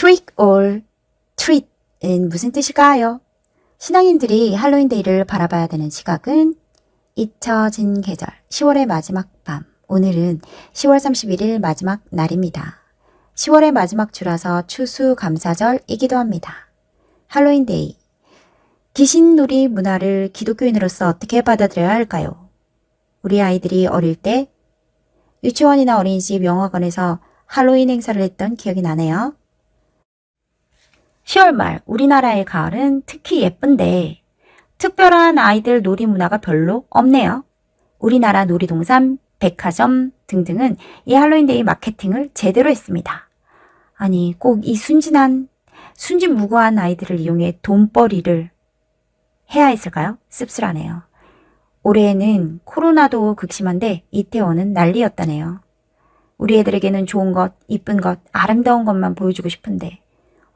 trick or treat은 무슨 뜻일까요? 신앙인들이 할로윈데이를 바라봐야 되는 시각은 잊혀진 계절, 10월의 마지막 밤. 오늘은 10월 31일 마지막 날입니다. 10월의 마지막 주라서 추수감사절이기도 합니다. 할로윈데이. 귀신놀이 문화를 기독교인으로서 어떻게 받아들여야 할까요? 우리 아이들이 어릴 때 유치원이나 어린이집, 영화관에서 할로윈 행사를 했던 기억이 나네요. 10월 말 우리나라의 가을은 특히 예쁜데 특별한 아이들 놀이 문화가 별로 없네요. 우리나라 놀이동산, 백화점 등등은 이 할로윈데이 마케팅을 제대로 했습니다. 아니 꼭 이 순진무구한 아이들을 이용해 돈벌이를 해야 했을까요? 씁쓸하네요. 올해에는 코로나도 극심한데 이태원은 난리였다네요. 우리 애들에게는 좋은 것, 이쁜 것, 아름다운 것만 보여주고 싶은데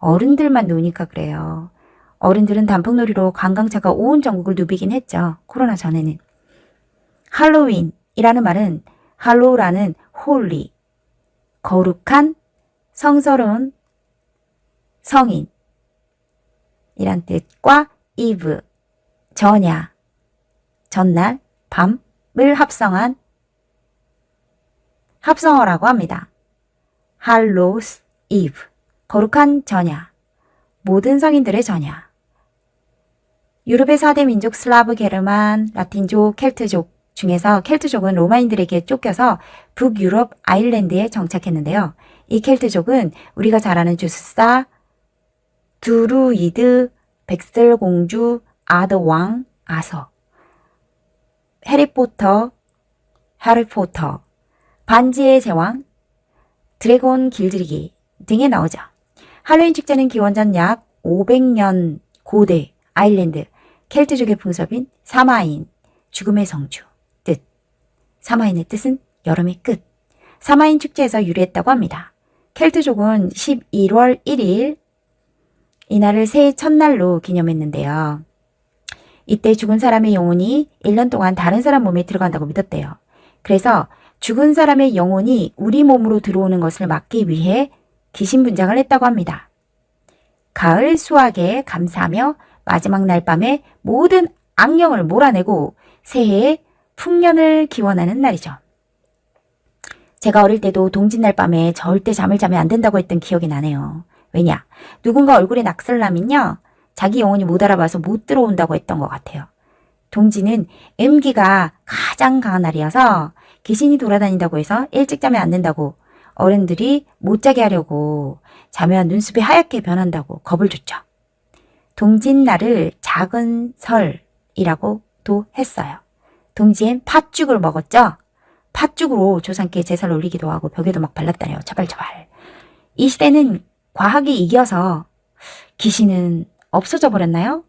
어른들만 노니까 그래요. 어른들은 단풍놀이로 관광차가 온 전국을 누비긴 했죠. 코로나 전에는. 할로윈이라는 말은 할로라는 홀리, 거룩한, 성스러운 성인 이란 뜻과 이브, 전야, 전날, 밤을 합성어라고 합니다. 할로스 이브, 거룩한 전야, 모든 성인들의 전야. 유럽의 4대 민족 슬라브, 게르만, 라틴족, 켈트족 중에서 켈트족은 로마인들에게 쫓겨서 북유럽 아일랜드에 정착했는데요. 이 켈트족은 우리가 잘 아는 주스사, 두루이드, 백설공주, 아더왕, 아서, 해리포터, 반지의 제왕, 드래곤 길들이기 등에 나오죠. 할로윈 축제는 기원전 약 500년 고대 아일랜드 켈트족의 풍습인 사마인, 죽음의 성주 뜻. 사마인의 뜻은 여름의 끝. 사마인 축제에서 유래했다고 합니다. 켈트족은 11월 1일 이날을 새해 첫날로 기념했는데요. 이때 죽은 사람의 영혼이 1년 동안 다른 사람 몸에 들어간다고 믿었대요. 그래서 죽은 사람의 영혼이 우리 몸으로 들어오는 것을 막기 위해 귀신 분장을 했다고 합니다. 가을 수확에 감사하며 마지막 날 밤에 모든 악령을 몰아내고 새해의 풍년을 기원하는 날이죠. 제가 어릴 때도 동짓날 밤에 절대 잠을 자면 안 된다고 했던 기억이 나네요. 왜냐? 누군가 얼굴에 낙서를 하면요. 자기 영혼이 못 알아봐서 못 들어온다고 했던 것 같아요. 동지는 음기가 가장 강한 날이어서 귀신이 돌아다닌다고 해서 일찍 자면 안 된다고 어른들이 못 자게 하려고 자면 눈썹이 하얗게 변한다고 겁을 줬죠. 동짓날을 작은 설이라고도 했어요. 동지엔 팥죽을 먹었죠. 팥죽으로 조상께 제사를 올리기도 하고 벽에도 막 발랐다네요. 자발자발. 이 시대는 과학이 이겨서 귀신은 없어져 버렸나요?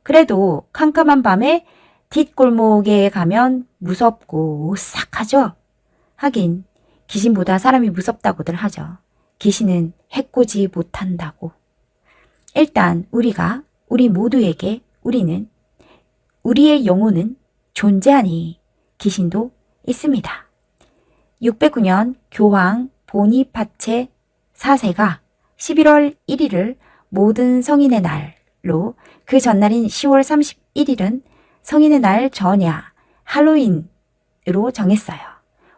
그래도 캄캄한 밤에 뒷골목에 가면 무섭고 오싹하죠? 하긴 귀신보다 사람이 무섭다고들 하죠. 귀신은 해코지 못한다고. 일단 우리 모두에게 우리의 영혼은 존재하니 귀신도 있습니다. 609년 교황 보니파체 4세가 11월 1일을 모든 성인의 날로 그 전날인 10월 31일은 성인의 날 전야 할로윈으로 정했어요.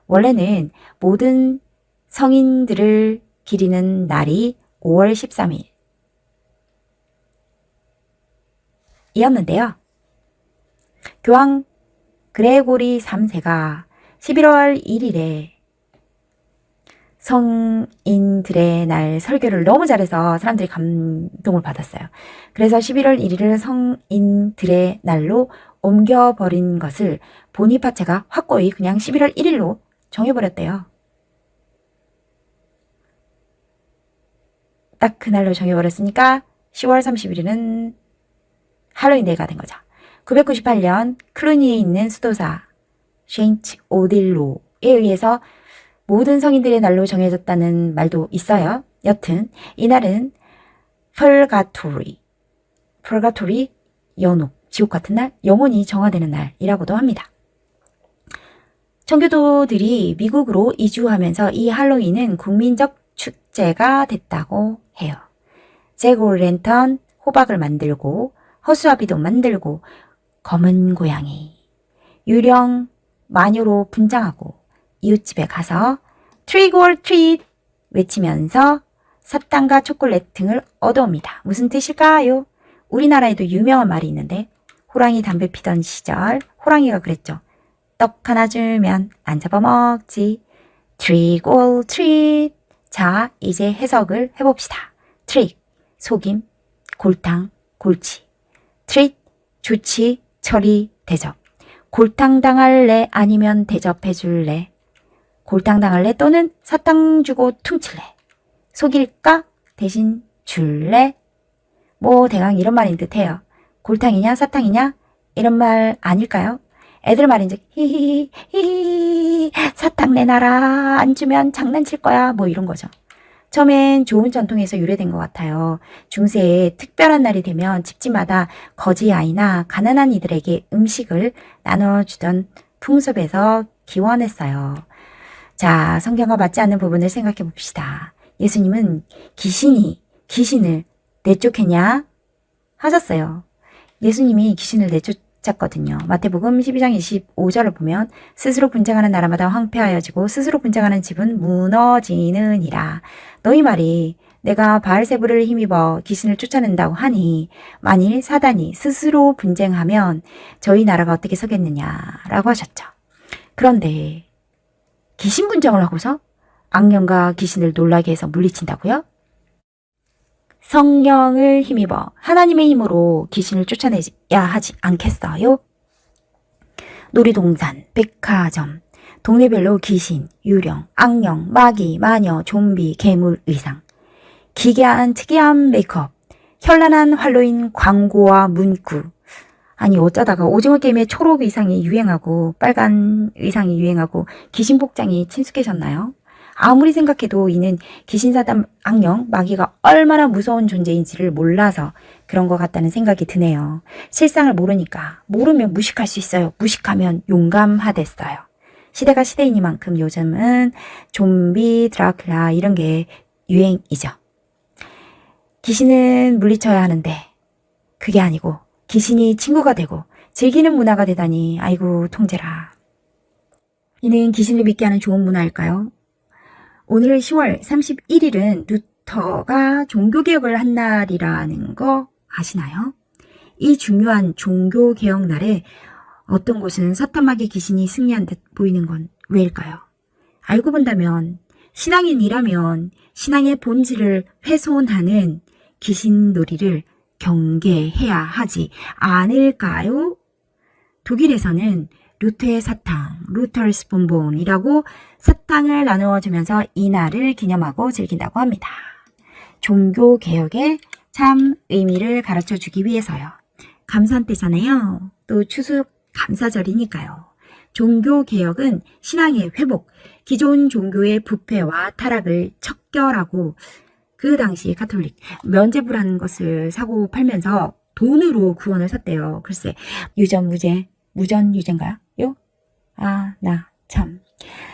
원래는 모든 성인들을 기리는 날이 5월 13일 이었는데요. 교황 그레고리 3세가 11월 1일에 성인들의 날 설교를 너무 잘해서 사람들이 감동을 받았어요. 그래서 11월 1일을 성인들의 날로 옮겨버린 것을 보니파체가 확고히 그냥 11월 1일로 정해버렸대요. 딱 그날로 정해버렸으니까 10월 31일은 할로윈데이가 된 거죠. 998년 클루니에 있는 수도사 쉔트 오딜로에 의해서 모든 성인들의 날로 정해졌다는 말도 있어요. 여튼 이날은 펄가토리 연옥, 지옥 같은 날, 영혼이 정화되는 날이라고도 합니다. 청교도들이 미국으로 이주하면서 이 할로윈은 국민적 축제가 됐다고 해요. 잭오랜턴 호박을 만들고 허수아비도 만들고 검은 고양이 유령 마녀로 분장하고 이웃집에 가서 트릭 올 트릿 외치면서 사탕과 초콜릿 등을 얻어옵니다. 무슨 뜻일까요? 우리나라에도 유명한 말이 있는데 호랑이 담배 피던 시절 호랑이가 그랬죠. 떡 하나 주면 안 잡아먹지. 트릭 올 트릿. 자, 이제 해석을 해봅시다. 트릭, 속임, 골탕, 골치. 트릿, 조치, 처리, 대접. 골탕 당할래 아니면 대접해줄래? 골탕 당할래 또는 사탕 주고 퉁칠래? 속일까? 대신 줄래? 뭐 대강 이런 말인 듯해요. 골탕이냐 사탕이냐? 이런 말 아닐까요? 애들 말인즉 히히히 히히히 사탕 내놔라 안 주면 장난칠 거야 뭐 이런 거죠. 처음엔 좋은 전통에서 유래된 것 같아요. 중세에 특별한 날이 되면 집집마다 거지 아이나 가난한 이들에게 음식을 나눠주던 풍습에서 기원했어요. 자, 성경과 맞지 않는 부분을 생각해 봅시다. 예수님은 귀신을 내쫓겠냐 하셨어요. 예수님이 귀신을 내쫓았거든요. 마태복음 12장 25절을 보면 스스로 분쟁하는 나라마다 황폐하여지고 스스로 분쟁하는 집은 무너지느니라. 너희 말이 내가 바알세불을 힘입어 귀신을 쫓아낸다고 하니 만일 사단이 스스로 분쟁하면 저희 나라가 어떻게 서겠느냐라고 하셨죠. 그런데 귀신 분쟁을 하고서 악령과 귀신을 놀라게 해서 물리친다고요? 성령을 힘입어 하나님의 힘으로 귀신을 쫓아내야 하지 않겠어요? 놀이동산, 백화점, 동네별로 귀신, 유령, 악령, 마귀, 마녀, 좀비, 괴물, 의상, 기괴한 특이한 메이크업, 현란한 할로윈 광고와 문구. 아니 어쩌다가 오징어 게임에 초록 의상이 유행하고 빨간 의상이 유행하고 귀신 복장이 친숙해졌나요? 아무리 생각해도 이는 귀신사단 악령 마귀가 얼마나 무서운 존재인지를 몰라서 그런 것 같다는 생각이 드네요. 실상을 모르니까 모르면 무식할 수 있어요. 무식하면 용감하댔어요. 시대가 시대이니만큼 요즘은 좀비, 드라큘라 이런 게 유행이죠. 귀신은 물리쳐야 하는데 그게 아니고 귀신이 친구가 되고 즐기는 문화가 되다니 아이고 통제라. 이는 귀신을 믿게 하는 좋은 문화일까요? 오늘 10월 31일은 루터가 종교개혁을 한 날이라는 거 아시나요? 이 중요한 종교개혁 날에 어떤 곳은 사탄마귀 귀신이 승리한 듯 보이는 건 왜일까요? 알고 본다면 신앙인이라면 신앙의 본질을 훼손하는 귀신놀이를 경계해야 하지 않을까요? 독일에서는 루터의 사탕, 루터스 본본이라고 사탕을 나누어주면서 이날을 기념하고 즐긴다고 합니다. 종교개혁의 참 의미를 가르쳐주기 위해서요. 감사한 때잖아요. 또 추수감사절이니까요. 종교개혁은 신앙의 회복, 기존 종교의 부패와 타락을 척결하고 그 당시 카톨릭 면죄부라는 것을 사고 팔면서 돈으로 구원을 샀대요. 글쎄 무전유죄인가요? 나 참.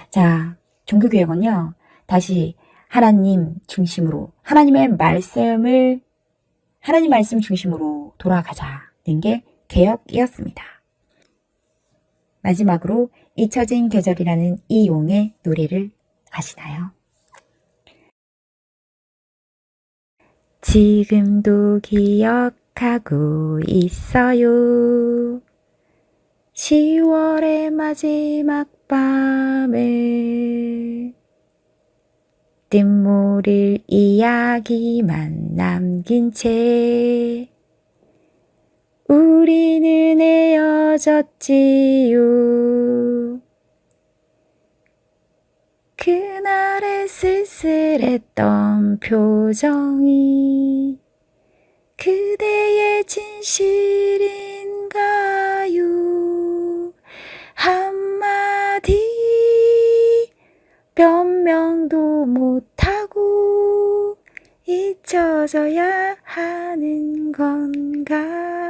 자, 종교개혁은요. 다시 하나님 중심으로 하나님 말씀 중심으로 돌아가자는 게 개혁이었습니다. 마지막으로 잊혀진 계절이라는 이용의 노래를 아시나요? 지금도 기억하고 있어요. 10월의 마지막 밤을 뜻모를 이야기만 남긴 채 우리는 헤어졌지요. 그날의 쓸쓸했던 표정이 그대의 진실인가요? 한마디 변명도 못하고 잊혀져야 하는 건가요?